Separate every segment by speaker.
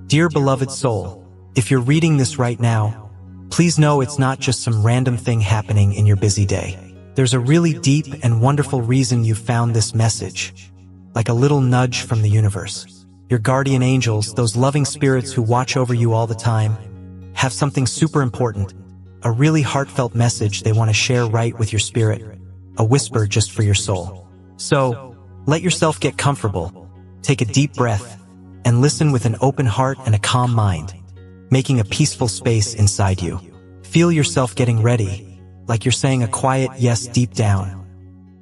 Speaker 1: Dear beloved soul, if you're reading this right now, please know it's not just some random thing happening in your busy day. There's a really deep and wonderful reason you found this message, like a little nudge from the universe. Your guardian angels, those loving spirits who watch over you all the time, have something super important, a really heartfelt message they want to share right with your spirit, a whisper just for your soul. So, let yourself get comfortable, take a deep breath, and listen with an open heart and a calm mind, making a peaceful space inside you. Feel yourself getting ready, like you're saying a quiet yes deep down,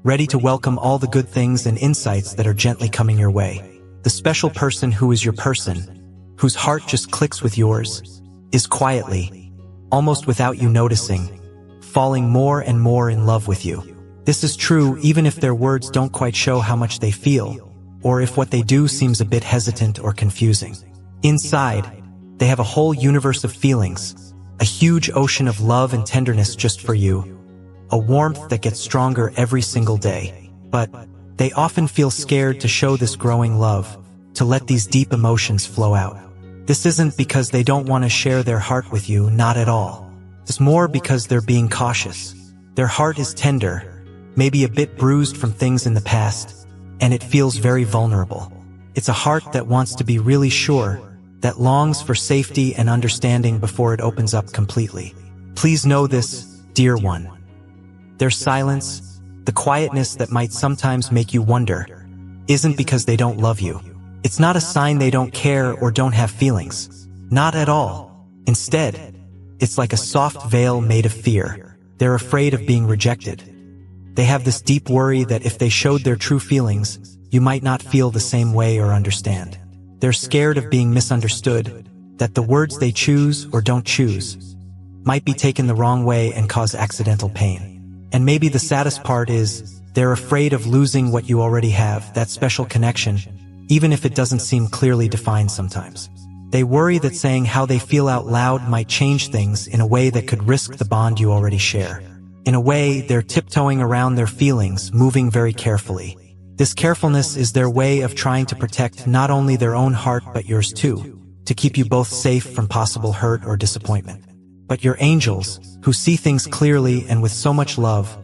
Speaker 1: ready to welcome all the good things and insights that are gently coming your way. The special person who is your person, whose heart just clicks with yours, is quietly, almost without you noticing, falling more and more in love with you. This is true even if their words don't quite show how much they feel, or if what they do seems a bit hesitant or confusing. Inside, they have a whole universe of feelings, a huge ocean of love and tenderness just for you, a warmth that gets stronger every single day. But they often feel scared to show this growing love, to let these deep emotions flow out. This isn't because they don't want to share their heart with you, not at all. It's more because they're being cautious. Their heart is tender, maybe a bit bruised from things in the past, and it feels very vulnerable. It's a heart that wants to be really sure, that longs for safety and understanding before it opens up completely. Please know this, dear one. Their silence, the quietness that might sometimes make you wonder, isn't because they don't love you. It's not a sign they don't care or don't have feelings. Not at all. Instead, it's like a soft veil made of fear. They're afraid of being rejected. They have this deep worry that if they showed their true feelings, you might not feel the same way or understand. They're scared of being misunderstood, that the words they choose or don't choose might be taken the wrong way and cause accidental pain. And maybe the saddest part is, they're afraid of losing what you already have, that special connection, even if it doesn't seem clearly defined sometimes. They worry that saying how they feel out loud might change things in a way that could risk the bond you already share. In a way, they're tiptoeing around their feelings, moving very carefully. This carefulness is their way of trying to protect not only their own heart but yours too, to keep you both safe from possible hurt or disappointment. But your angels, who see things clearly and with so much love,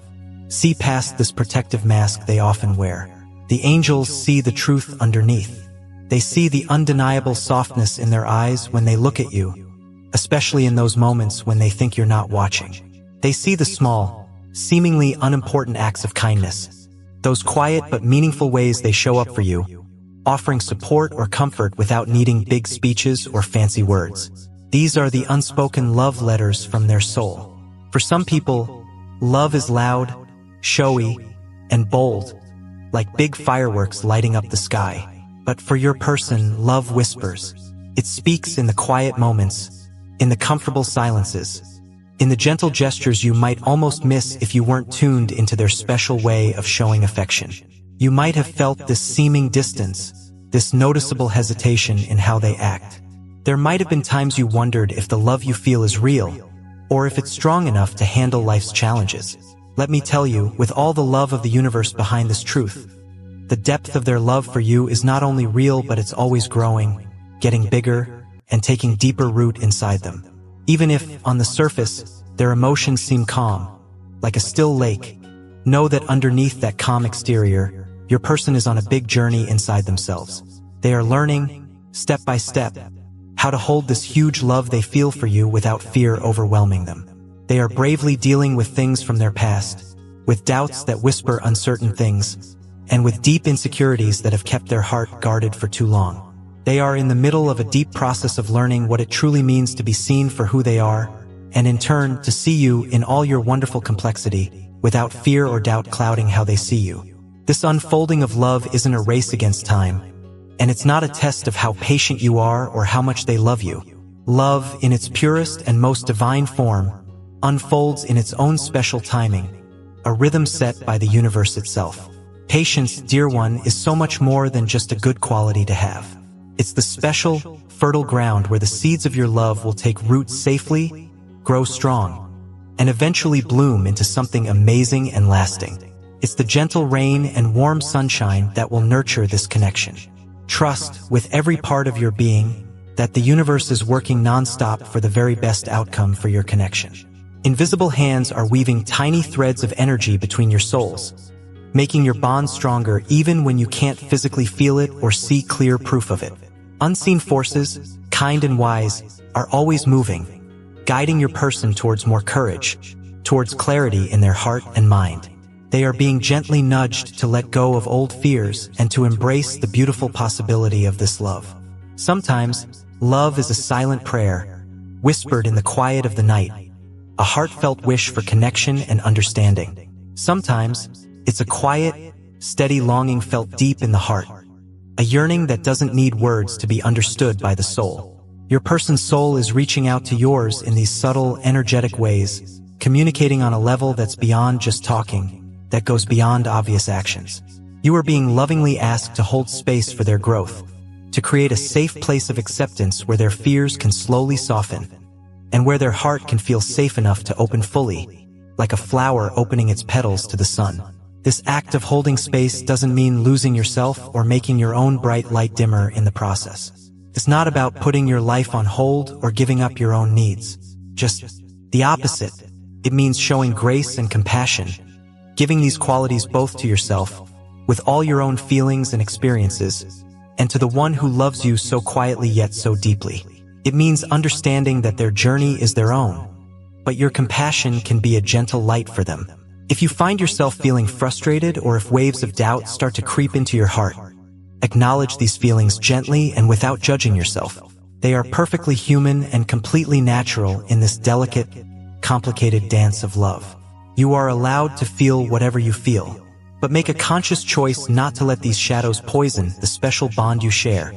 Speaker 1: see past this protective mask they often wear. The angels see the truth underneath. They see the undeniable softness in their eyes when they look at you, especially in those moments when they think you're not watching. They see the small, seemingly unimportant acts of kindness, those quiet but meaningful ways they show up for you, offering support or comfort without needing big speeches or fancy words. These are the unspoken love letters from their soul. For some people, love is loud, showy, and bold, like big fireworks lighting up the sky. But for your person, love whispers. It speaks in the quiet moments, in the comfortable silences, in the gentle gestures you might almost miss if you weren't tuned into their special way of showing affection. You might have felt this seeming distance, this noticeable hesitation in how they act. There might have been times you wondered if the love you feel is real, or if it's strong enough to handle life's challenges. Let me tell you, with all the love of the universe behind this truth, the depth of their love for you is not only real but it's always growing, getting bigger, and taking deeper root inside them. Even if, on the surface, their emotions seem calm, like a still lake, know that underneath that calm exterior, your person is on a big journey inside themselves. They are learning, step by step, how to hold this huge love they feel for you without fear overwhelming them. They are bravely dealing with things from their past, with doubts that whisper uncertain things, and with deep insecurities that have kept their heart guarded for too long. They are in the middle of a deep process of learning what it truly means to be seen for who they are, and in turn, to see you in all your wonderful complexity, without fear or doubt clouding how they see you. This unfolding of love isn't a race against time, and it's not a test of how patient you are or how much they love you. Love, in its purest and most divine form, unfolds in its own special timing, a rhythm set by the universe itself. Patience, dear one, is so much more than just a good quality to have. It's the special, fertile ground where the seeds of your love will take root safely, grow strong, and eventually bloom into something amazing and lasting. It's the gentle rain and warm sunshine that will nurture this connection. Trust, with every part of your being, that the universe is working nonstop for the very best outcome for your connection. Invisible hands are weaving tiny threads of energy between your souls, making your bond stronger even when you can't physically feel it or see clear proof of it. Unseen forces, kind and wise, are always moving, guiding your person towards more courage, towards clarity in their heart and mind. They are being gently nudged to let go of old fears and to embrace the beautiful possibility of this love. Sometimes, love is a silent prayer, whispered in the quiet of the night, a heartfelt wish for connection and understanding. Sometimes, it's a quiet, steady longing felt deep in the heart, a yearning that doesn't need words to be understood by the soul. Your person's soul is reaching out to yours in these subtle, energetic ways, communicating on a level that's beyond just talking, that goes beyond obvious actions. You are being lovingly asked to hold space for their growth, to create a safe place of acceptance where their fears can slowly soften, and where their heart can feel safe enough to open fully, like a flower opening its petals to the sun. This act of holding space doesn't mean losing yourself or making your own bright light dimmer in the process. It's not about putting your life on hold or giving up your own needs. Just the opposite. It means showing grace and compassion, giving these qualities both to yourself, with all your own feelings and experiences, and to the one who loves you so quietly yet so deeply. It means understanding that their journey is their own, but your compassion can be a gentle light for them. If you find yourself feeling frustrated or if waves of doubt start to creep into your heart, acknowledge these feelings gently and without judging yourself. They are perfectly human and completely natural in this delicate, complicated dance of love. You are allowed to feel whatever you feel, but make a conscious choice not to let these shadows poison the special bond you share,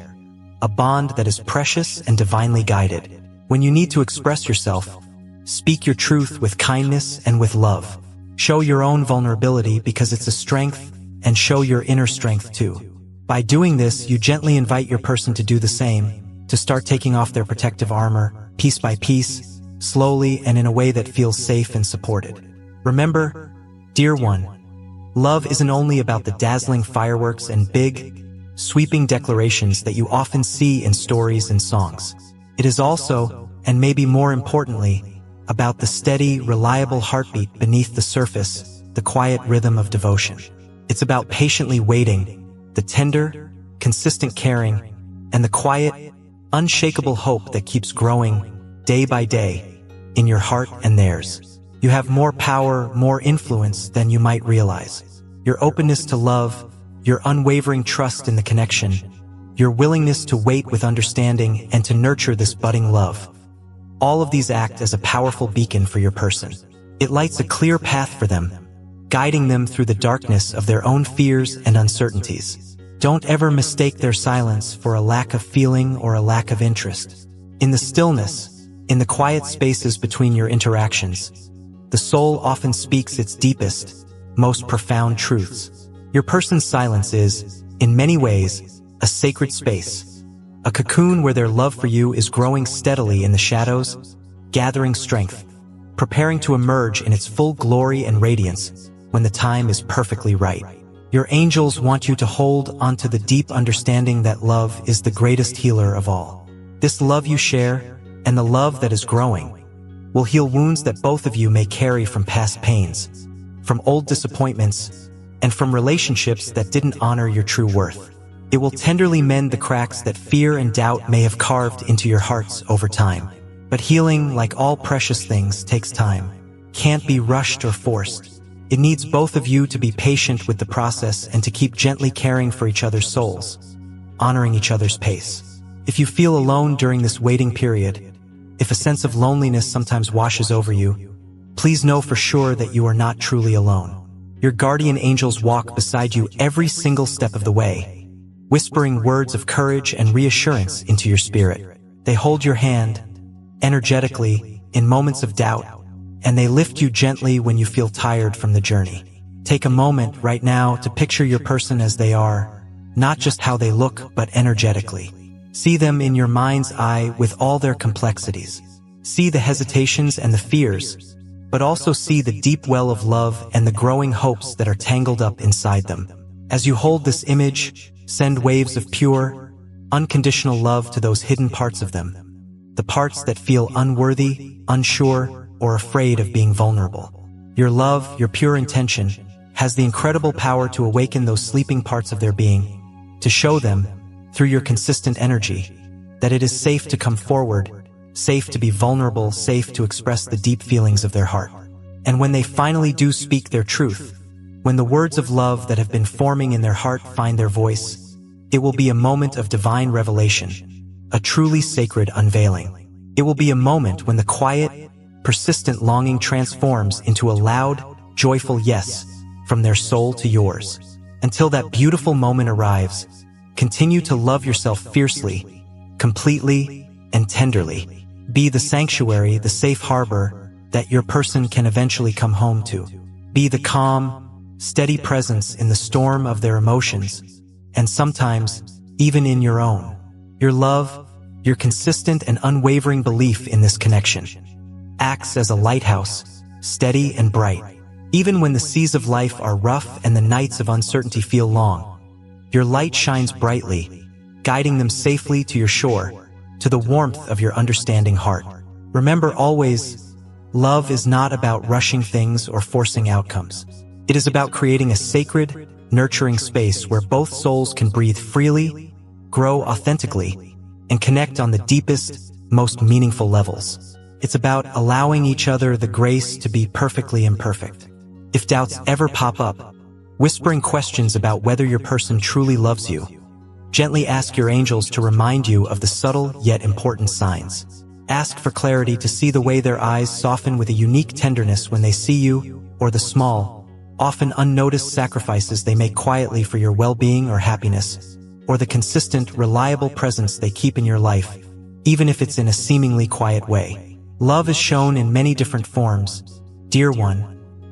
Speaker 1: a bond that is precious and divinely guided. When you need to express yourself, speak your truth with kindness and with love. Show your own vulnerability because it's a strength, and show your inner strength too. By doing this, you gently invite your person to do the same, to start taking off their protective armor, piece by piece, slowly and in a way that feels safe and supported. Remember, dear one, love isn't only about the dazzling fireworks and big, sweeping declarations that you often see in stories and songs. It is also, and maybe more importantly, about the steady, reliable heartbeat beneath the surface, the quiet rhythm of devotion. It's about patiently waiting, the tender, consistent caring, and the quiet, unshakable hope that keeps growing, day by day, in your heart and theirs. You have more power, more influence than you might realize. Your openness to love, your unwavering trust in the connection, your willingness to wait with understanding and to nurture this budding love. All of these act as a powerful beacon for your person. It lights a clear path for them, guiding them through the darkness of their own fears and uncertainties. Don't ever mistake their silence for a lack of feeling or a lack of interest. In the stillness, in the quiet spaces between your interactions, the soul often speaks its deepest, most profound truths. Your person's silence is, in many ways, a sacred space. A cocoon where their love for you is growing steadily in the shadows, gathering strength, preparing to emerge in its full glory and radiance when the time is perfectly right. Your angels want you to hold onto the deep understanding that love is the greatest healer of all. This love you share, and the love that is growing, will heal wounds that both of you may carry from past pains, from old disappointments, and from relationships that didn't honor your true worth. It will tenderly mend the cracks that fear and doubt may have carved into your hearts over time. But healing, like all precious things, takes time, can't be rushed or forced. It needs both of you to be patient with the process and to keep gently caring for each other's souls, honoring each other's pace. If you feel alone during this waiting period, if a sense of loneliness sometimes washes over you, please know for sure that you are not truly alone. Your guardian angels walk beside you every single step of the way, whispering words of courage and reassurance into your spirit. They hold your hand, energetically, in moments of doubt, and they lift you gently when you feel tired from the journey. Take a moment right now to picture your person as they are, not just how they look, but energetically. See them in your mind's eye with all their complexities. See the hesitations and the fears, but also see the deep well of love and the growing hopes that are tangled up inside them. As you hold this image, send waves of pure, unconditional love to those hidden parts of them, the parts that feel unworthy, unsure, or afraid of being vulnerable. Your love, your pure intention, has the incredible power to awaken those sleeping parts of their being, to show them, through your consistent energy, that it is safe to come forward, safe to be vulnerable, safe to express the deep feelings of their heart. And when they finally do speak their truth, when the words of love that have been forming in their heart find their voice, it will be a moment of divine revelation, a truly sacred unveiling. It will be a moment when the quiet, persistent longing transforms into a loud, joyful yes from their soul to yours. Until that beautiful moment arrives, continue to love yourself fiercely, completely, and tenderly. Be the sanctuary, the safe harbor that your person can eventually come home to. Be the calm, steady presence in the storm of their emotions, and sometimes even in your own. Your love, your consistent and unwavering belief in this connection, acts as a lighthouse, steady and bright. Even when the seas of life are rough and the nights of uncertainty feel long, your light shines brightly, guiding them safely to your shore, to the warmth of your understanding heart. Remember always, love is not about rushing things or forcing outcomes. It is about creating a sacred, nurturing space where both souls can breathe freely, grow authentically, and connect on the deepest, most meaningful levels. It's about allowing each other the grace to be perfectly imperfect. If doubts ever pop up, whispering questions about whether your person truly loves you, gently ask your angels to remind you of the subtle yet important signs. Ask for clarity to see the way their eyes soften with a unique tenderness when they see you, or the small, often unnoticed sacrifices they make quietly for your well-being or happiness, or the consistent, reliable presence they keep in your life, even if it's in a seemingly quiet way. Love is shown in many different forms, dear one,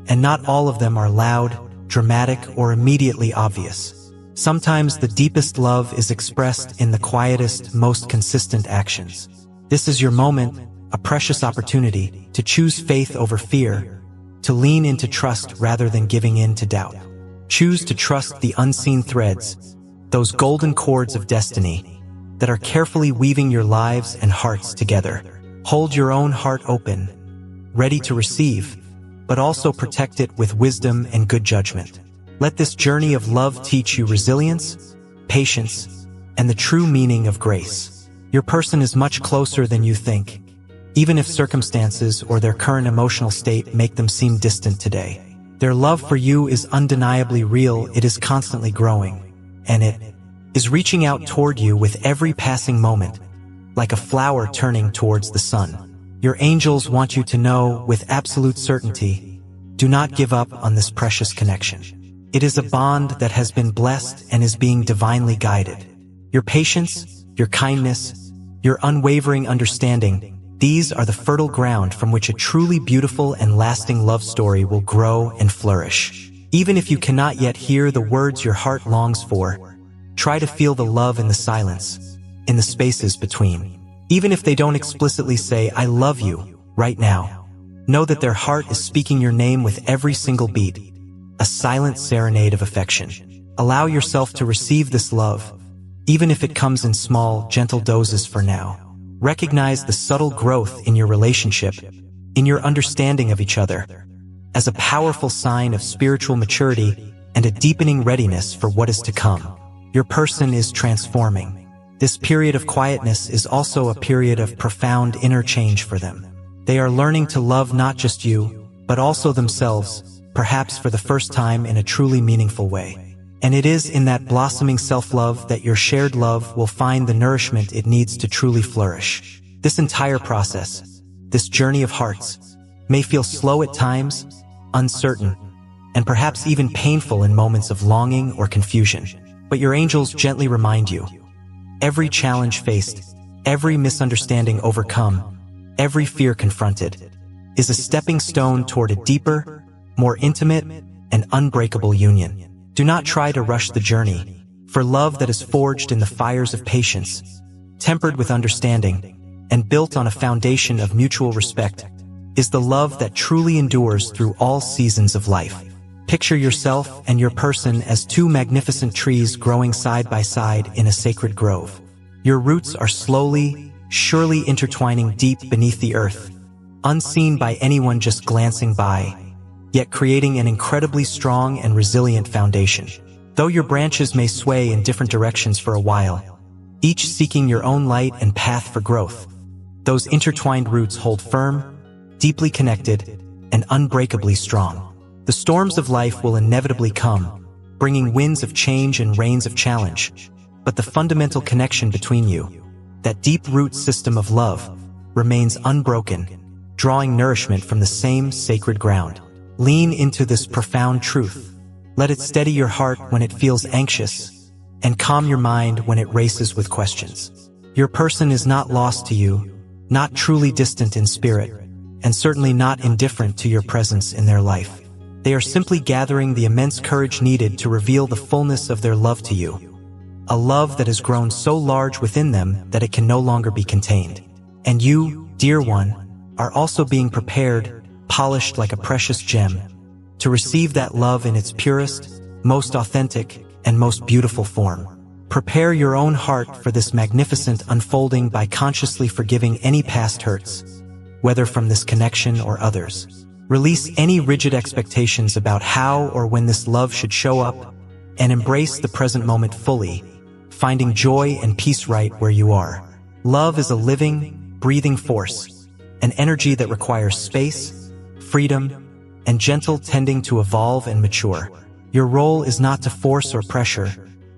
Speaker 1: and not all of them are loud, dramatic, or immediately obvious. Sometimes the deepest love is expressed in the quietest, most consistent actions. This is your moment, a precious opportunity to choose faith over fear, to lean into trust rather than giving in to doubt. Choose to trust the unseen threads, those golden cords of destiny that are carefully weaving your lives and hearts together. Hold your own heart open, ready to receive, but also protect it with wisdom and good judgment. Let this journey of love teach you resilience, patience, and the true meaning of grace. Your person is much closer than you think, even if circumstances or their current emotional state make them seem distant today. Their love for you is undeniably real. It is constantly growing, and it is reaching out toward you with every passing moment, like a flower turning towards the sun. Your angels want you to know with absolute certainty, do not give up on this precious connection. It is a bond that has been blessed and is being divinely guided. Your patience, your kindness, your unwavering understanding, these are the fertile ground from which a truly beautiful and lasting love story will grow and flourish. Even if you cannot yet hear the words your heart longs for, try to feel the love in the silence, in the spaces between. Even if they don't explicitly say, "I love you," right now, know that their heart is speaking your name with every single beat, a silent serenade of affection. Allow yourself to receive this love, even if it comes in small, gentle doses for now. Recognize the subtle growth in your relationship, in your understanding of each other, as a powerful sign of spiritual maturity and a deepening readiness for what is to come. Your person is transforming. This period of quietness is also a period of profound inner change for them. They are learning to love not just you, but also themselves, perhaps for the first time in a truly meaningful way. And it is in that blossoming self-love that your shared love will find the nourishment it needs to truly flourish. This entire process, this journey of hearts, may feel slow at times, uncertain, and perhaps even painful in moments of longing or confusion. But your angels gently remind you, every challenge faced, every misunderstanding overcome, every fear confronted, is a stepping stone toward a deeper, more intimate, and unbreakable union. Do not try to rush the journey, for love that is forged in the fires of patience, tempered with understanding, and built on a foundation of mutual respect, is the love that truly endures through all seasons of life. Picture yourself and your person as two magnificent trees growing side by side in a sacred grove. Your roots are slowly, surely intertwining deep beneath the earth, unseen by anyone just glancing by, yet creating an incredibly strong and resilient foundation. Though your branches may sway in different directions for a while, each seeking your own light and path for growth, those intertwined roots hold firm, deeply connected, and unbreakably strong. The storms of life will inevitably come, bringing winds of change and rains of challenge, but the fundamental connection between you, that deep root system of love, remains unbroken, drawing nourishment from the same sacred ground. Lean into this profound truth. Let it steady your heart when it feels anxious, and calm your mind when it races with questions. Your person is not lost to you, not truly distant in spirit, and certainly not indifferent to your presence in their life. They are simply gathering the immense courage needed to reveal the fullness of their love to you. A love that has grown so large within them that it can no longer be contained. And you, dear one, are also being prepared, polished like a precious gem, to receive that love in its purest, most authentic, and most beautiful form. Prepare your own heart for this magnificent unfolding by consciously forgiving any past hurts, whether from this connection or others. Release any rigid expectations about how or when this love should show up, and embrace the present moment fully, finding joy and peace right where you are. Love is a living, breathing force, an energy that requires space, freedom, and gentle tending to evolve and mature. Your role is not to force or pressure,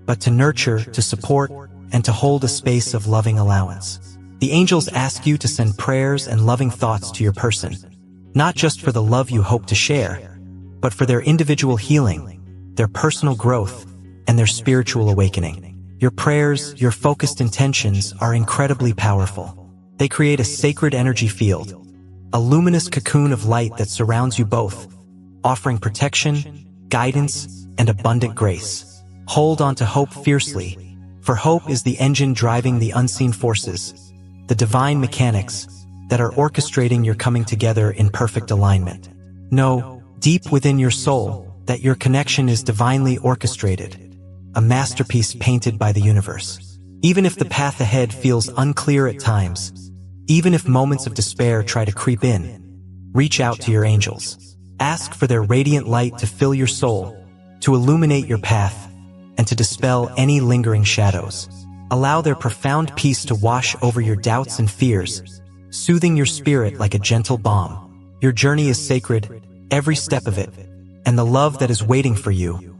Speaker 1: but to nurture, to support, and to hold a space of loving allowance. The angels ask you to send prayers and loving thoughts to your person, not just for the love you hope to share, but for their individual healing, their personal growth, and their spiritual awakening. Your prayers, your focused intentions are incredibly powerful. They create a sacred energy field, a luminous cocoon of light that surrounds you both, offering protection, guidance, and abundant grace. Hold on to hope fiercely, for hope is the engine driving the unseen forces, the divine mechanics that are orchestrating your coming together in perfect alignment. Know, deep within your soul, that your connection is divinely orchestrated, a masterpiece painted by the universe. Even if the path ahead feels unclear at times, even if moments of despair try to creep in, reach out to your angels. Ask for their radiant light to fill your soul, to illuminate your path, and to dispel any lingering shadows. Allow their profound peace to wash over your doubts and fears, soothing your spirit like a gentle balm. Your journey is sacred, every step of it, and the love that is waiting for you,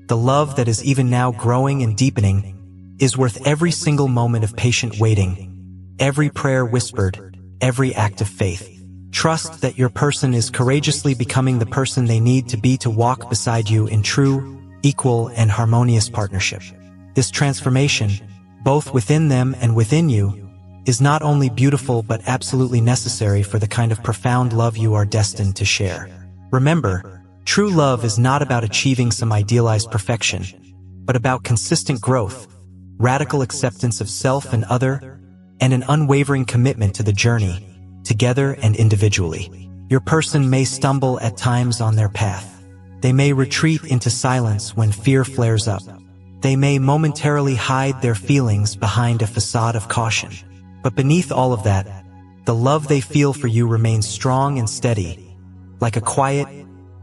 Speaker 1: the love that is even now growing and deepening, is worth every single moment of patient waiting, every prayer whispered, every act of faith. Trust that your person is courageously becoming the person they need to be to walk beside you in true, equal, and harmonious partnership. This transformation, both within them and within you, is not only beautiful but absolutely necessary for the kind of profound love you are destined to share. Remember, true love is not about achieving some idealized perfection, but about consistent growth, radical acceptance of self and other, and an unwavering commitment to the journey, together and individually. Your person may stumble at times on their path. They may retreat into silence when fear flares up. They may momentarily hide their feelings behind a facade of caution. But beneath all of that, the love they feel for you remains strong and steady, like a quiet,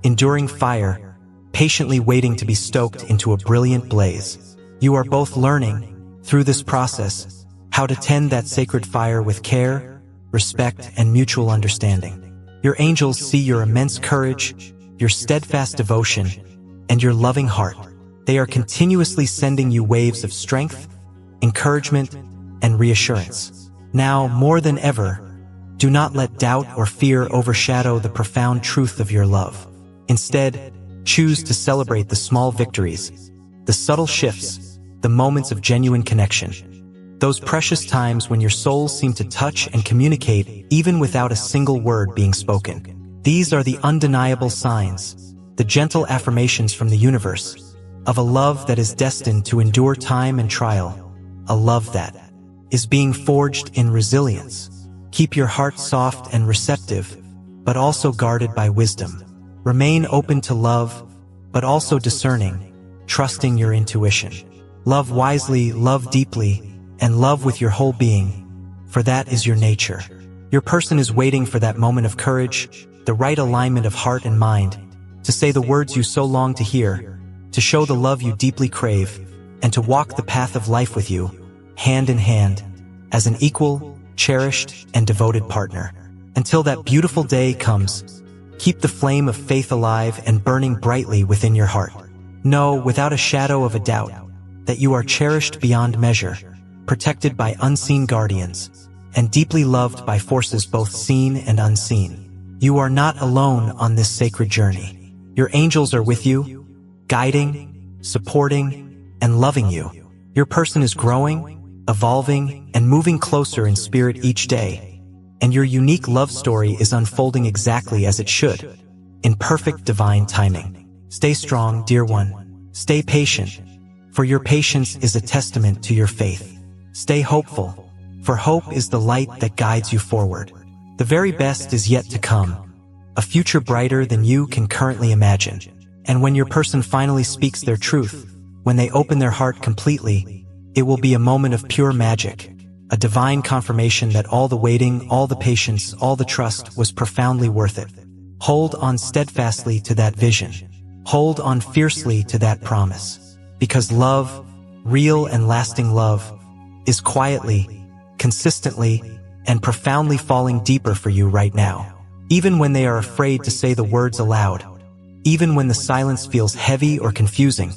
Speaker 1: enduring fire, patiently waiting to be stoked into a brilliant blaze. You are both learning, through this process, how to tend that sacred fire with care, respect, and mutual understanding. Your angels see your immense courage, your steadfast devotion, and your loving heart. They are continuously sending you waves of strength, encouragement, and reassurance. Now, more than ever, do not let doubt or fear overshadow the profound truth of your love. Instead, choose to celebrate the small victories, the subtle shifts, the moments of genuine connection. Those precious times when your souls seem to touch and communicate even without a single word being spoken. These are the undeniable signs, the gentle affirmations from the universe, of a love that is destined to endure time and trial, a love that is being forged in resilience. Keep your heart soft and receptive, but also guarded by wisdom. Remain open to love, but also discerning, trusting your intuition. Love wisely, love deeply, and love with your whole being, for that is your nature. Your person is waiting for that moment of courage, the right alignment of heart and mind, to say the words you so long to hear, to show the love you deeply crave, and to walk the path of life with you, hand in hand, as an equal, cherished, and devoted partner. Until that beautiful day comes, keep the flame of faith alive and burning brightly within your heart. Know, without a shadow of a doubt, that you are cherished beyond measure, protected by unseen guardians, and deeply loved by forces both seen and unseen. You are not alone on this sacred journey. Your angels are with you, guiding, supporting, and loving you. Your person is growing, evolving, and moving closer in spirit each day, and your unique love story is unfolding exactly as it should, in perfect divine timing. Stay strong, dear one. Stay patient, for your patience is a testament to your faith. Stay hopeful, for hope is the light that guides you forward. The very best is yet to come, a future brighter than you can currently imagine. And when your person finally speaks their truth, when they open their heart completely, it will be a moment of pure magic, a divine confirmation that all the waiting, all the patience, all the trust was profoundly worth it. Hold on steadfastly to that vision. Hold on fiercely to that promise. Because love, real and lasting love, is quietly, consistently, and profoundly falling deeper for you right now. Even when they are afraid to say the words aloud, even when the silence feels heavy or confusing,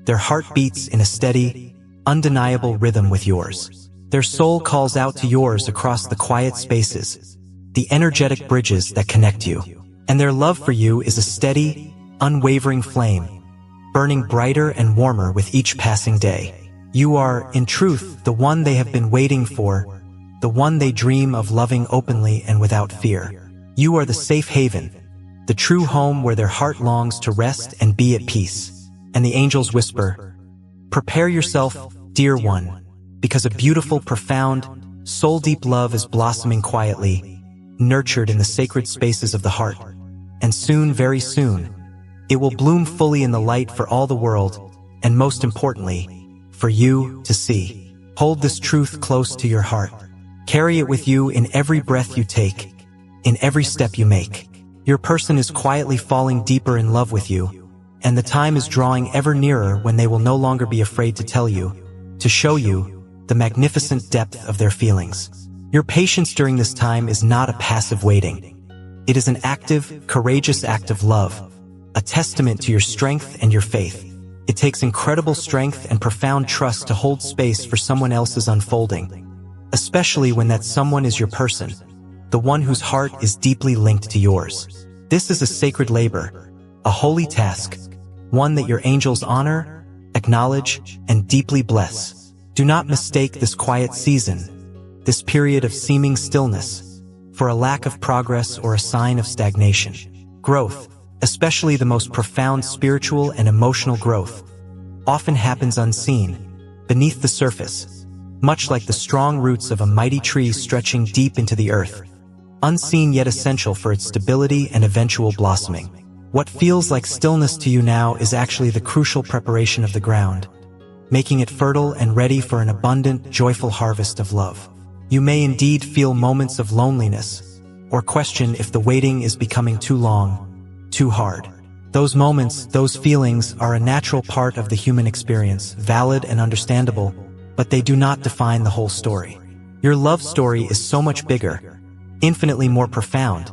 Speaker 1: their heart beats in a steady, undeniable rhythm with yours. Their soul calls out to yours across the quiet spaces, the energetic bridges that connect you. And their love for you is a steady, unwavering flame, burning brighter and warmer with each passing day. You are, in truth, the one they have been waiting for, the one they dream of loving openly and without fear. You are the safe haven, the true home where their heart longs to rest and be at peace. And the angels whisper, "Prepare yourself, dear one, because a beautiful, profound, soul-deep love is blossoming quietly, nurtured in the sacred spaces of the heart. And soon, very soon, it will bloom fully in the light for all the world, and most importantly, for you to see." Hold this truth close to your heart. Carry it with you in every breath you take, in every step you make. Your person is quietly falling deeper in love with you, and the time is drawing ever nearer when they will no longer be afraid to tell you, to show you, the magnificent depth of their feelings. Your patience during this time is not a passive waiting. It is an active, courageous act of love, a testament to your strength and your faith. It takes incredible strength and profound trust to hold space for someone else's unfolding, especially when that someone is your person, the one whose heart is deeply linked to yours. This is a sacred labor, a holy task, one that your angels honor, acknowledge, and deeply bless. Do not mistake this quiet season, this period of seeming stillness, for a lack of progress or a sign of stagnation. Growth, especially the most profound spiritual and emotional growth, often happens unseen, beneath the surface, much like the strong roots of a mighty tree stretching deep into the earth, unseen yet essential for its stability and eventual blossoming. What feels like stillness to you now is actually the crucial preparation of the ground, making it fertile and ready for an abundant, joyful harvest of love. You may indeed feel moments of loneliness, or question if the waiting is becoming too long, too hard. Those moments, those feelings are a natural part of the human experience, valid and understandable, but they do not define the whole story. Your love story is so much bigger, infinitely more profound,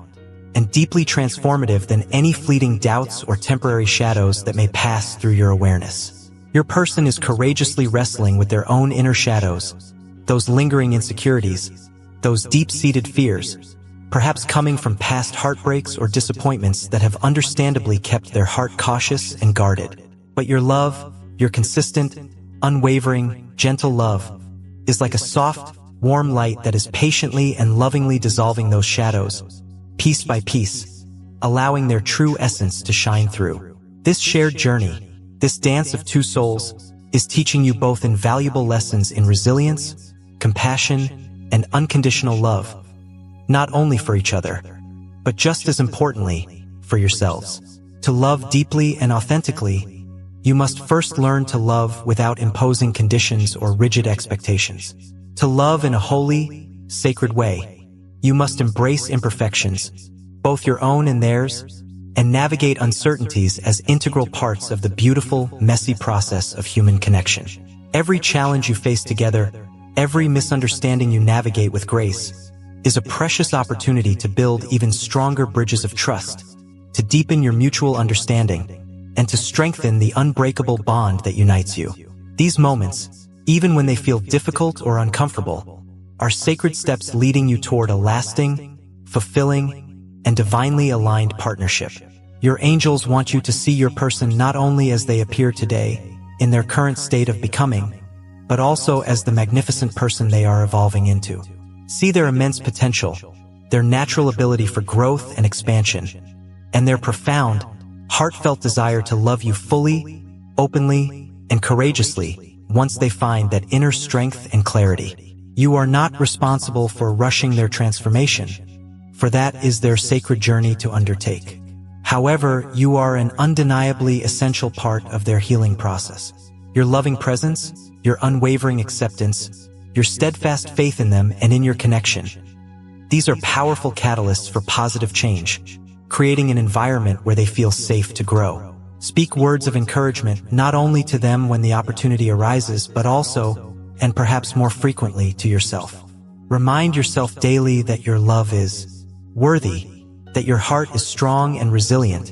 Speaker 1: and deeply transformative than any fleeting doubts or temporary shadows that may pass through your awareness. Your person is courageously wrestling with their own inner shadows, those lingering insecurities, those deep-seated fears, perhaps coming from past heartbreaks or disappointments that have understandably kept their heart cautious and guarded. But your love, your consistent, unwavering, gentle love, is like a soft, warm light that is patiently and lovingly dissolving those shadows, piece by piece, allowing their true essence to shine through. This shared journey, this dance of two souls, is teaching you both invaluable lessons in resilience, compassion, and unconditional love, not only for each other, but just as importantly, for yourselves. To love deeply and authentically, you must first learn to love without imposing conditions or rigid expectations. To love in a holy, sacred way, you must embrace imperfections, both your own and theirs, and navigate uncertainties as integral parts of the beautiful, messy process of human connection. Every challenge you face together, every misunderstanding you navigate with grace, is a precious opportunity to build even stronger bridges of trust, to deepen your mutual understanding, and to strengthen the unbreakable bond that unites you. These moments, even when they feel difficult or uncomfortable, are sacred steps leading you toward a lasting, fulfilling, and divinely aligned partnership. Your angels want you to see your person not only as they appear today, in their current state of becoming, but also as the magnificent person they are evolving into. See their immense potential, their natural ability for growth and expansion, and their profound, heartfelt desire to love you fully, openly, and courageously once they find that inner strength and clarity. You are not responsible for rushing their transformation, for that is their sacred journey to undertake. However, you are an undeniably essential part of their healing process. Your loving presence, your unwavering acceptance, your steadfast faith in them and in your connection. These are powerful catalysts for positive change, creating an environment where they feel safe to grow. Speak words of encouragement not only to them when the opportunity arises, but also, and perhaps more frequently, to yourself. Remind yourself daily that your love is worthy, that your heart is strong and resilient,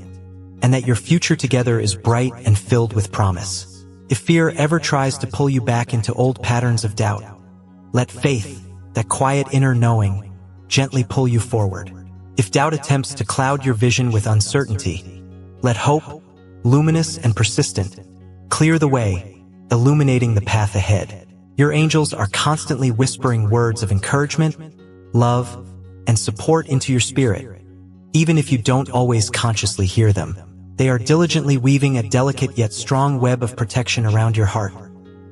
Speaker 1: and that your future together is bright and filled with promise. If fear ever tries to pull you back into old patterns of doubt, let faith, that quiet inner knowing, gently pull you forward. If doubt attempts to cloud your vision with uncertainty, let hope, luminous and persistent, clear the way, illuminating the path ahead. Your angels are constantly whispering words of encouragement, love, and support into your spirit. Even if you don't always consciously hear them, they are diligently weaving a delicate yet strong web of protection around your heart,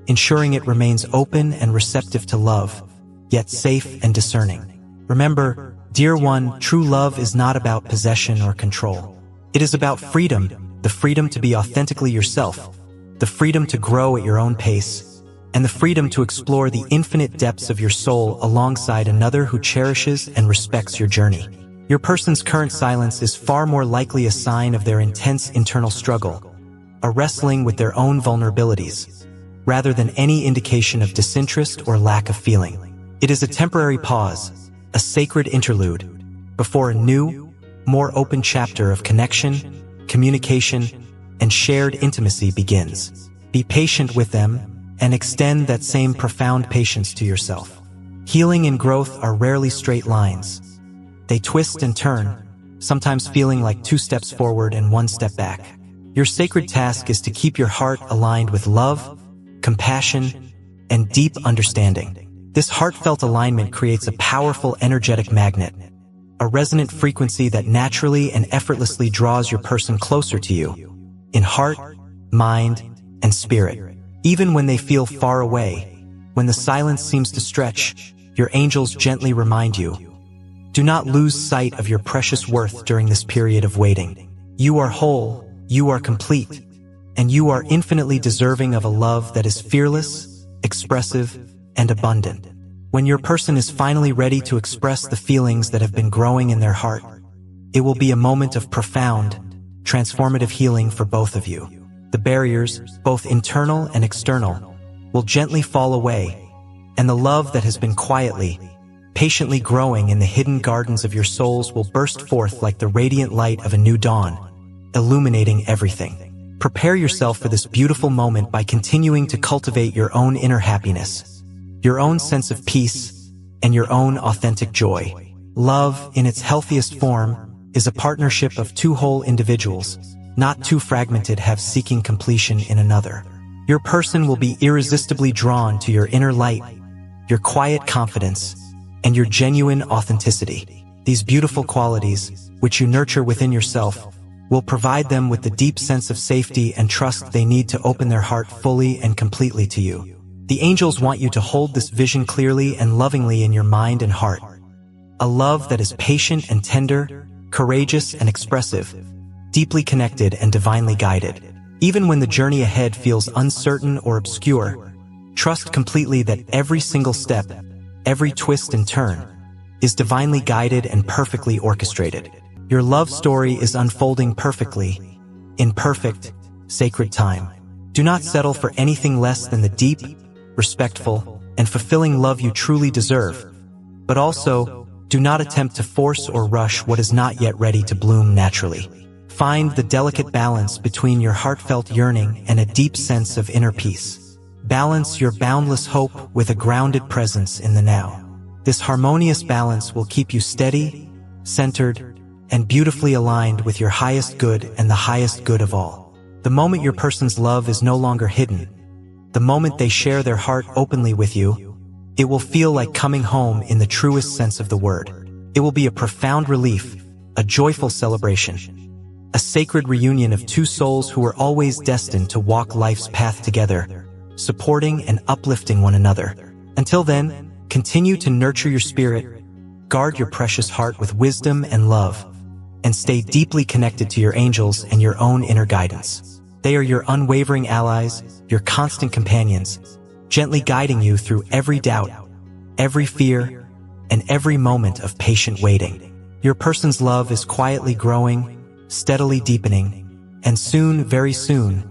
Speaker 1: ensuring it remains open and receptive to love, yet safe and discerning. Remember, dear one, true love is not about possession or control. It is about freedom, the freedom to be authentically yourself, the freedom to grow at your own pace, and the freedom to explore the infinite depths of your soul alongside another who cherishes and respects your journey. Your person's current silence is far more likely a sign of their intense internal struggle, a wrestling with their own vulnerabilities, rather than any indication of disinterest or lack of feeling. It is a temporary pause, a sacred interlude, before a new, more open chapter of connection, communication, and shared intimacy begins. Be patient with them and extend that same profound patience to yourself. Healing and growth are rarely straight lines. They twist and turn, sometimes feeling like 2 steps forward and 1 step back. Your sacred task is to keep your heart aligned with love, compassion, and deep understanding. This heartfelt alignment creates a powerful energetic magnet, a resonant frequency that naturally and effortlessly draws your person closer to you, in heart, mind, and spirit. Even when they feel far away, when the silence seems to stretch, your angels gently remind you, do not lose sight of your precious worth during this period of waiting. You are whole, you are complete, and you are infinitely deserving of a love that is fearless, expressive, and abundant. When your person is finally ready to express the feelings that have been growing in their heart, it will be a moment of profound, transformative healing for both of you. The barriers, both internal and external, will gently fall away, and the love that has been quietly, patiently growing in the hidden gardens of your souls will burst forth like the radiant light of a new dawn, illuminating everything. Prepare yourself for this beautiful moment by continuing to cultivate your own inner happiness, your own sense of peace, and your own authentic joy. Love, in its healthiest form, is a partnership of 2 whole individuals, not 2 fragmented halves seeking completion in another. Your person will be irresistibly drawn to your inner light, your quiet confidence, and your genuine authenticity. These beautiful qualities, which you nurture within yourself, will provide them with the deep sense of safety and trust they need to open their heart fully and completely to you. The angels want you to hold this vision clearly and lovingly in your mind and heart. A love that is patient and tender, courageous and expressive, deeply connected and divinely guided. Even when the journey ahead feels uncertain or obscure, trust completely that every single step, every twist and turn, is divinely guided and perfectly orchestrated. Your love story is unfolding perfectly, in perfect, sacred time. Do not settle for anything less than the deep, respectful, and fulfilling love you truly deserve. But also, do not attempt to force or rush what is not yet ready to bloom naturally. Find the delicate balance between your heartfelt yearning and a deep sense of inner peace. Balance your boundless hope with a grounded presence in the now. This harmonious balance will keep you steady, centered, and beautifully aligned with your highest good and the highest good of all. The moment your person's love is no longer hidden, the moment they share their heart openly with you, it will feel like coming home in the truest sense of the word. It will be a profound relief, a joyful celebration, a sacred reunion of two souls who are always destined to walk life's path together, supporting and uplifting one another. Until then, continue to nurture your spirit, guard your precious heart with wisdom and love, and stay deeply connected to your angels and your own inner guidance. They are your unwavering allies, your constant companions, gently guiding you through every doubt, every fear, and every moment of patient waiting. Your person's love is quietly growing, steadily deepening, and soon, very soon,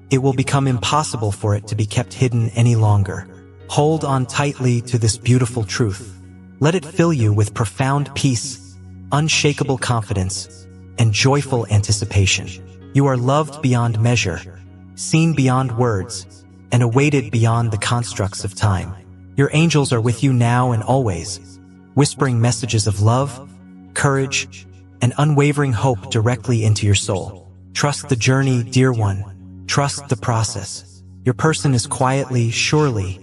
Speaker 1: it will become impossible for it to be kept hidden any longer. Hold on tightly to this beautiful truth. Let it fill you with profound peace, unshakable confidence, and joyful anticipation. You are loved beyond measure, seen beyond words, and awaited beyond the constructs of time. Your angels are with you now and always, whispering messages of love, courage, and unwavering hope directly into your soul. Trust the journey, dear one. Trust the process. Your person is quietly, surely,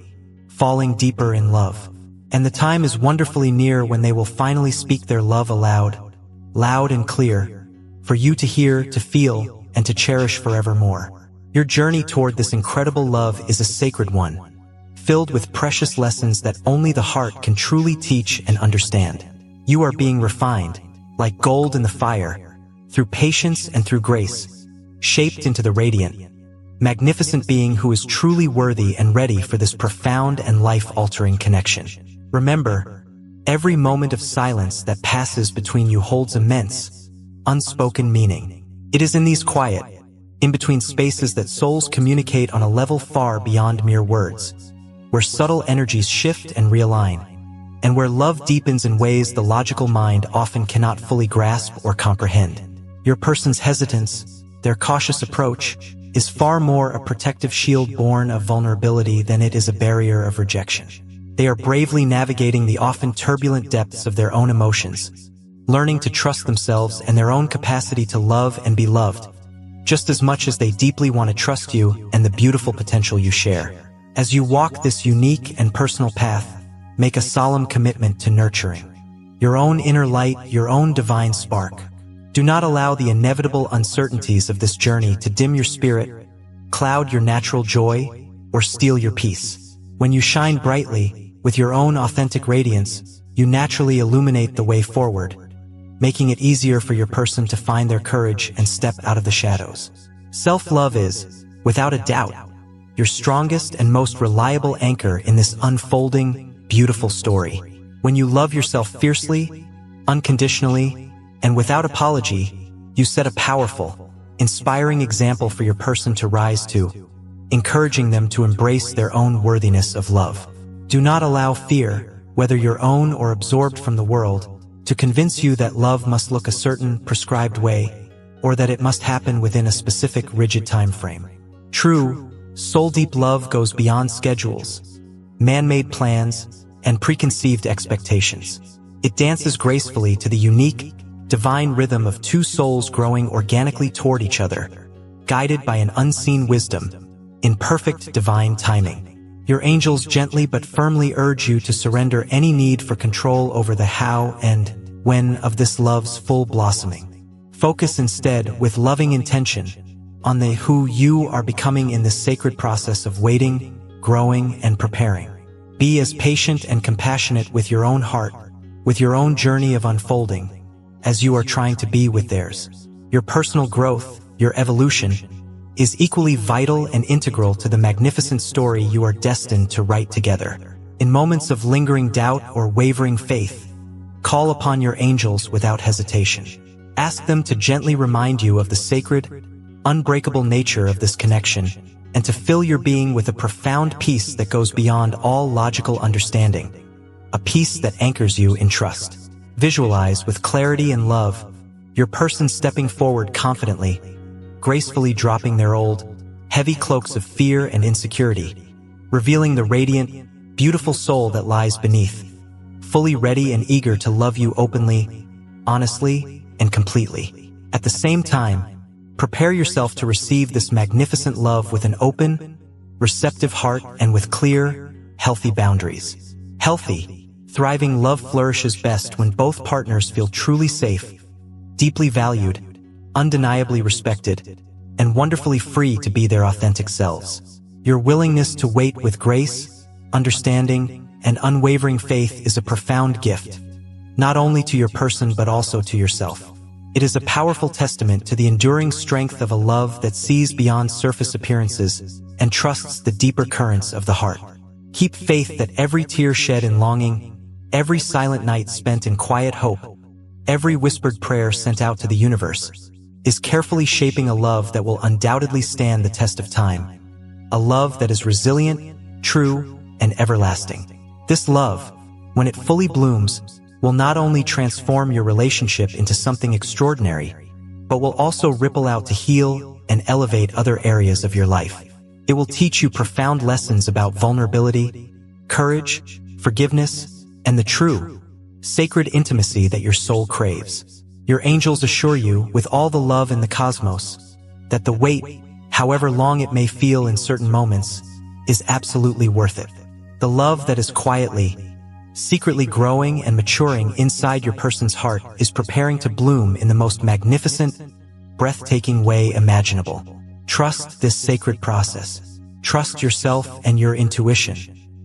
Speaker 1: falling deeper in love. And the time is wonderfully near when they will finally speak their love aloud, loud and clear, for you to hear, to feel, and to cherish forevermore. Your journey toward this incredible love is a sacred one, filled with precious lessons that only the heart can truly teach and understand. You are being refined, like gold in the fire, through patience and through grace, shaped into the radiant, magnificent being who is truly worthy and ready for this profound and life-altering connection. Remember, every moment of silence that passes between you holds immense, unspoken meaning. It is in these quiet, in-between spaces that souls communicate on a level far beyond mere words, where subtle energies shift and realign, and where love deepens in ways the logical mind often cannot fully grasp or comprehend. Your person's hesitance, their cautious approach, is far more a protective shield born of vulnerability than it is a barrier of rejection. They are bravely navigating the often turbulent depths of their own emotions, learning to trust themselves and their own capacity to love and be loved, just as much as they deeply want to trust you and the beautiful potential you share. As you walk this unique and personal path, make a solemn commitment to nurturing your own inner light, your own divine spark. Do not allow the inevitable uncertainties of this journey to dim your spirit, cloud your natural joy, or steal your peace. When you shine brightly, with your own authentic radiance, you naturally illuminate the way forward, making it easier for your person to find their courage and step out of the shadows. Self-love is, without a doubt, your strongest and most reliable anchor in this unfolding, beautiful story. When you love yourself fiercely, unconditionally, and without apology, you set a powerful, inspiring example for your person to rise to, encouraging them to embrace their own worthiness of love. Do not allow fear, whether your own or absorbed from the world, to convince you that love must look a certain prescribed way, or that it must happen within a specific rigid time frame. True, soul-deep love goes beyond schedules, man-made plans, and preconceived expectations. It dances gracefully to the unique, divine rhythm of two souls growing organically toward each other, guided by an unseen wisdom, in perfect divine timing. Your angels gently but firmly urge you to surrender any need for control over the how and when of this love's full blossoming. Focus instead, with loving intention, on the who you are becoming in this sacred process of waiting, growing, and preparing. Be as patient and compassionate with your own heart, with your own journey of unfolding, as you are trying to be with theirs. Your personal growth, your evolution, is equally vital and integral to the magnificent story you are destined to write together. In moments of lingering doubt or wavering faith, call upon your angels without hesitation. Ask them to gently remind you of the sacred, unbreakable nature of this connection, and to fill your being with a profound peace that goes beyond all logical understanding, a peace that anchors you in trust. Visualize with clarity and love your person stepping forward confidently, gracefully dropping their old, heavy cloaks of fear and insecurity, revealing the radiant, beautiful soul that lies beneath, fully ready and eager to love you openly, honestly, and completely. At the same time, prepare yourself to receive this magnificent love with an open, receptive heart and with clear, healthy boundaries. Healthy, thriving love flourishes best when both partners feel truly safe, deeply valued, undeniably respected, and wonderfully free to be their authentic selves. Your willingness to wait with grace, understanding, and unwavering faith is a profound gift, not only to your person but also to yourself. It is a powerful testament to the enduring strength of a love that sees beyond surface appearances and trusts the deeper currents of the heart. Keep faith that every tear shed in longing, every silent night spent in quiet hope, every whispered prayer sent out to the universe, is carefully shaping a love that will undoubtedly stand the test of time. A love that is resilient, true, and everlasting. This love, when it fully blooms, will not only transform your relationship into something extraordinary, but will also ripple out to heal and elevate other areas of your life. It will teach you profound lessons about vulnerability, courage, forgiveness, and the true, sacred intimacy that your soul craves. Your angels assure you, with all the love in the cosmos, that the wait, however long it may feel in certain moments, is absolutely worth it. The love that is quietly, secretly growing and maturing inside your person's heart is preparing to bloom in the most magnificent, breathtaking way imaginable. Trust this sacred process. Trust yourself and your intuition.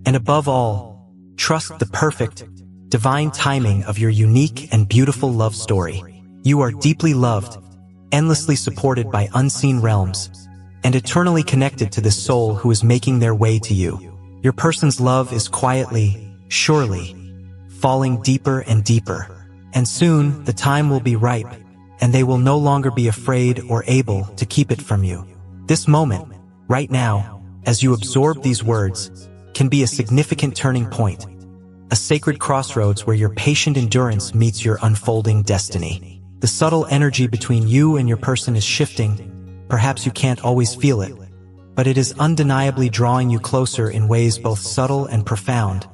Speaker 1: And above all, trust the perfect, divine timing of your unique and beautiful love story. You are deeply loved, endlessly supported by unseen realms, and eternally connected to this soul who is making their way to you. Your person's love is quietly, surely, falling deeper and deeper, and soon the time will be ripe, and they will no longer be afraid or able to keep it from you. This moment, right now, as you absorb these words, can be a significant turning point, a sacred crossroads where your patient endurance meets your unfolding destiny. The subtle energy between you and your person is shifting. Perhaps you can't always feel it, but it is undeniably drawing you closer in ways both subtle and profound,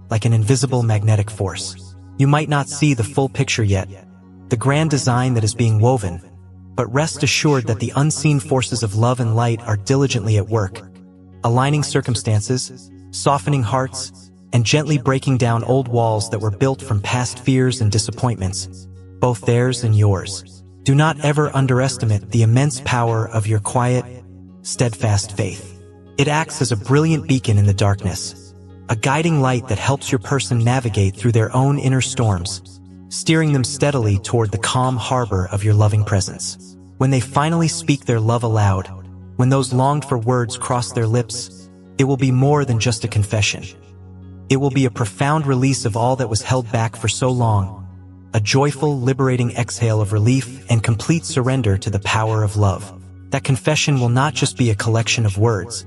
Speaker 1: like an invisible magnetic force. You might not see the full picture yet, the grand design that is being woven, but rest assured that the unseen forces of love and light are diligently at work, aligning circumstances, softening hearts, and gently breaking down old walls that were built from past fears and disappointments, both theirs and yours. Do not ever underestimate the immense power of your quiet, steadfast faith. It acts as a brilliant beacon in the darkness, a guiding light that helps your person navigate through their own inner storms, steering them steadily toward the calm harbor of your loving presence. When they finally speak their love aloud, when those longed-for words cross their lips, it will be more than just a confession. It will be a profound release of all that was held back for so long, a joyful, liberating exhale of relief and complete surrender to the power of love. That confession will not just be a collection of words,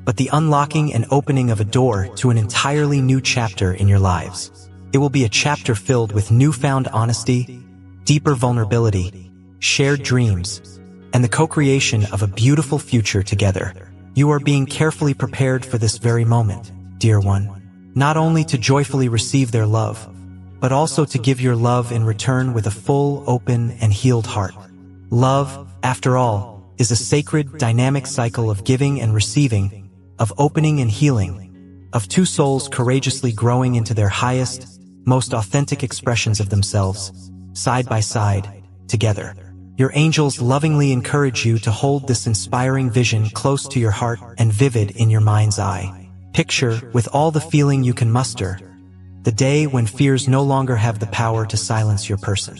Speaker 1: but the unlocking and opening of a door to an entirely new chapter in your lives. It will be a chapter filled with newfound honesty, deeper vulnerability, shared dreams, and the co-creation of a beautiful future together. You are being carefully prepared for this very moment, dear one. Not only to joyfully receive their love, but also to give your love in return with a full, open, and healed heart. Love, after all, is a sacred, dynamic cycle of giving and receiving, of opening and healing, of two souls courageously growing into their highest, most authentic expressions of themselves, side by side, together. Your angels lovingly encourage you to hold this inspiring vision close to your heart and vivid in your mind's eye. Picture, with all the feeling you can muster, the day when fears no longer have the power to silence your person.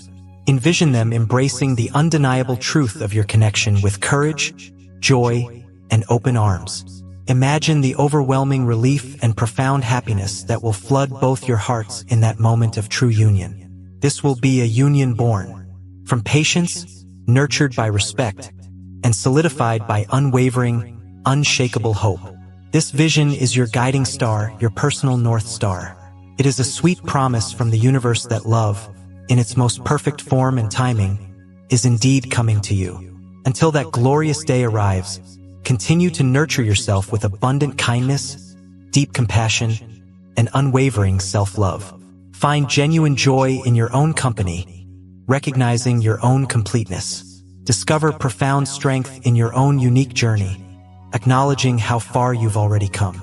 Speaker 1: Envision them embracing the undeniable truth of your connection with courage, joy, and open arms. Imagine the overwhelming relief and profound happiness that will flood both your hearts in that moment of true union. This will be a union born from patience, nurtured by respect, and solidified by unwavering, unshakable hope. This vision is your guiding star, your personal North Star. It is a sweet promise from the universe that love, in its most perfect form and timing, is indeed coming to you. Until that glorious day arrives, continue to nurture yourself with abundant kindness, deep compassion, and unwavering self-love. Find genuine joy in your own company, recognizing your own completeness. Discover profound strength in your own unique journey, acknowledging how far you've already come.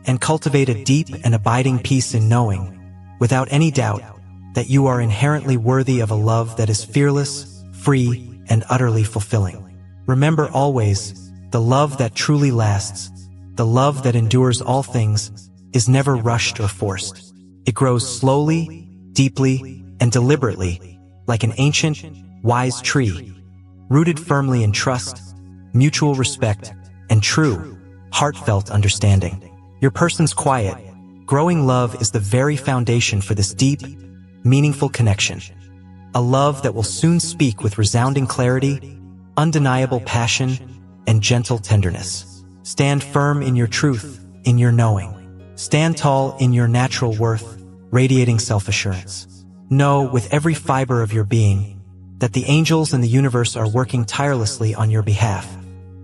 Speaker 1: And cultivate a deep and abiding peace in knowing, without any doubt, that you are inherently worthy of a love that is fearless, free, and utterly fulfilling. Remember always, the love that truly lasts, the love that endures all things, is never rushed or forced. It grows slowly, deeply, and deliberately, like an ancient, wise tree, rooted firmly in trust, mutual respect, and true, heartfelt understanding. Your person's quiet, growing love is the very foundation for this deep, meaningful connection. A love that will soon speak with resounding clarity, undeniable passion, and gentle tenderness. Stand firm in your truth, in your knowing. Stand tall in your natural worth, radiating self-assurance. Know with every fiber of your being that the angels in the universe are working tirelessly on your behalf,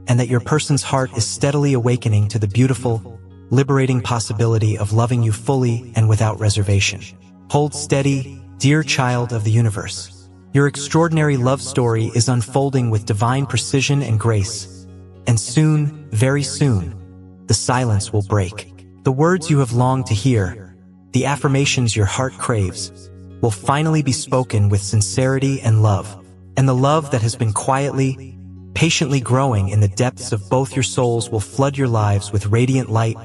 Speaker 1: and that your person's heart is steadily awakening to the beautiful, liberating possibility of loving you fully and without reservation. Hold steady, dear child of the universe. Your extraordinary love story is unfolding with divine precision and grace, and soon, very soon, the silence will break. The words you have longed to hear, the affirmations your heart craves, will finally be spoken with sincerity and love. And the love that has been quietly, patiently growing in the depths of both your souls will flood your lives with radiant light,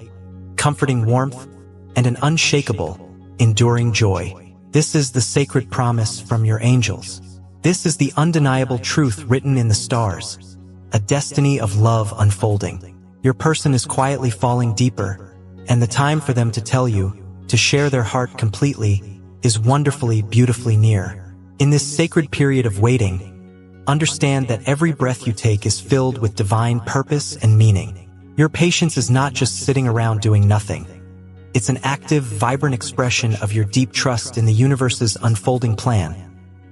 Speaker 1: comforting warmth, and an unshakable, enduring joy. This is the sacred promise from your angels. This is the undeniable truth written in the stars, a destiny of love unfolding. Your person is quietly falling deeper, and the time for them to tell you, to share their heart completely, is wonderfully, beautifully near. In this sacred period of waiting, understand that every breath you take is filled with divine purpose and meaning. Your patience is not just sitting around doing nothing. It's an active, vibrant expression of your deep trust in the universe's unfolding plan,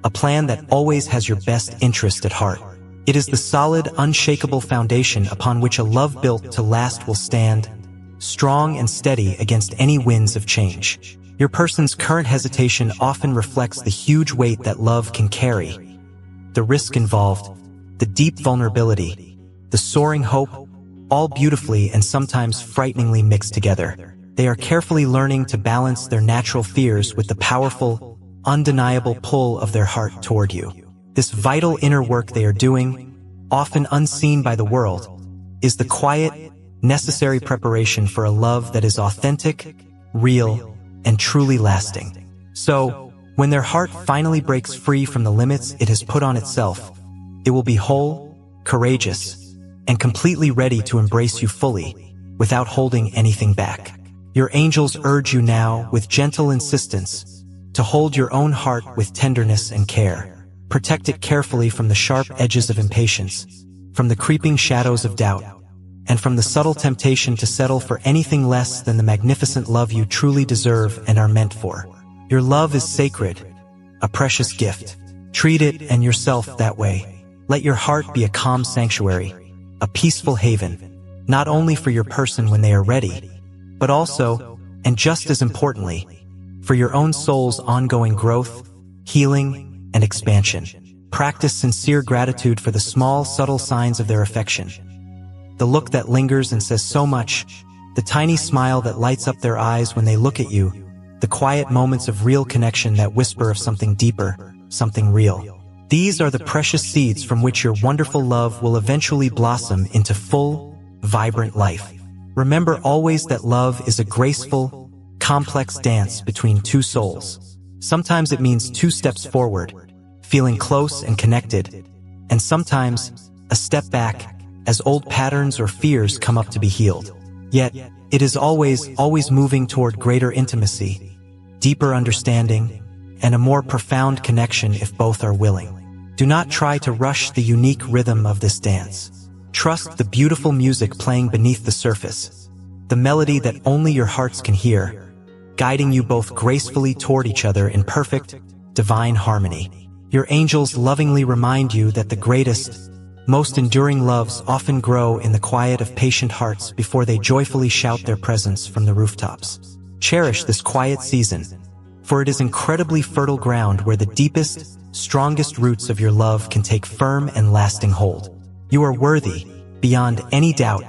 Speaker 1: a plan that always has your best interest at heart. It is the solid, unshakable foundation upon which a love built to last will stand, strong and steady against any winds of change. Your person's current hesitation often reflects the huge weight that love can carry, the risk involved, the deep vulnerability, the soaring hope, all beautifully and sometimes frighteningly mixed together. They are carefully learning to balance their natural fears with the powerful, undeniable pull of their heart toward you. This vital inner work they are doing, often unseen by the world, is the quiet, necessary preparation for a love that is authentic, real, and truly lasting. So, when their heart finally breaks free from the limits it has put on itself, it will be whole, courageous, and completely ready to embrace you fully, without holding anything back. Your angels urge you now, with gentle insistence, to hold your own heart with tenderness and care. Protect it carefully from the sharp edges of impatience, from the creeping shadows of doubt, and from the subtle temptation to settle for anything less than the magnificent love you truly deserve and are meant for. Your love is sacred, a precious gift. Treat it and yourself that way. Let your heart be a calm sanctuary, a peaceful haven, not only for your person when they are ready, but also, and just as importantly, for your own soul's ongoing growth, healing, and expansion. Practice sincere gratitude for the small, subtle signs of their affection. The look that lingers and says so much, the tiny smile that lights up their eyes when they look at you, the quiet moments of real connection that whisper of something deeper, something real. These are the precious seeds from which your wonderful love will eventually blossom into full, vibrant life. Remember always that love is a graceful, complex dance between two souls. Sometimes it means 2 steps forward, feeling close and connected, and sometimes a step back, as old patterns or fears come up to be healed. Yet, it is always moving toward greater intimacy, deeper understanding, and a more profound connection if both are willing. Do not try to rush the unique rhythm of this dance. Trust the beautiful music playing beneath the surface, the melody that only your hearts can hear, guiding you both gracefully toward each other in perfect, divine harmony. Your angels lovingly remind you that the greatest, most enduring loves often grow in the quiet of patient hearts before they joyfully shout their presence from the rooftops. Cherish this quiet season, for it is incredibly fertile ground where the deepest, strongest roots of your love can take firm and lasting hold. You are worthy, beyond any doubt,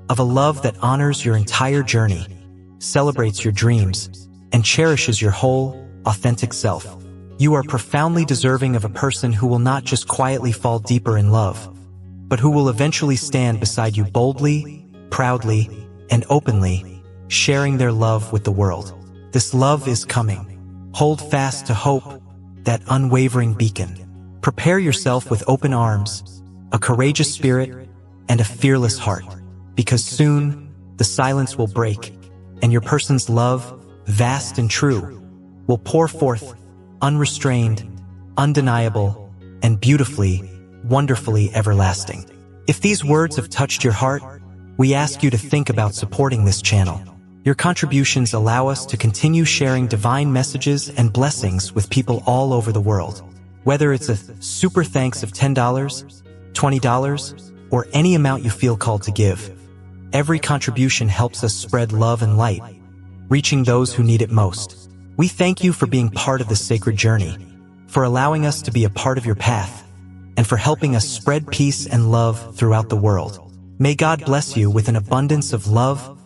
Speaker 1: of a love that honors your entire journey, celebrates your dreams, and cherishes your whole, authentic self. You are profoundly deserving of a person who will not just quietly fall deeper in love, but who will eventually stand beside you boldly, proudly, and openly, sharing their love with the world. This love is coming. Hold fast to hope, that unwavering beacon. Prepare yourself with open arms, a courageous spirit, and a fearless heart, because soon the silence will break, and your person's love, vast and true, will pour forth, unrestrained, undeniable, and beautifully, wonderfully everlasting. If these words have touched your heart, we ask you to think about supporting this channel. Your contributions allow us to continue sharing divine messages and blessings with people all over the world. Whether it's a super thanks of $10, $20, or any amount you feel called to give, every contribution helps us spread love and light, reaching those who need it most. We thank you for being part of this sacred journey, for allowing us to be a part of your path, and for helping us spread peace and love throughout the world. May God bless you with an abundance of love,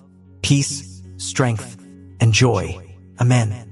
Speaker 1: peace, strength, and joy. Amen.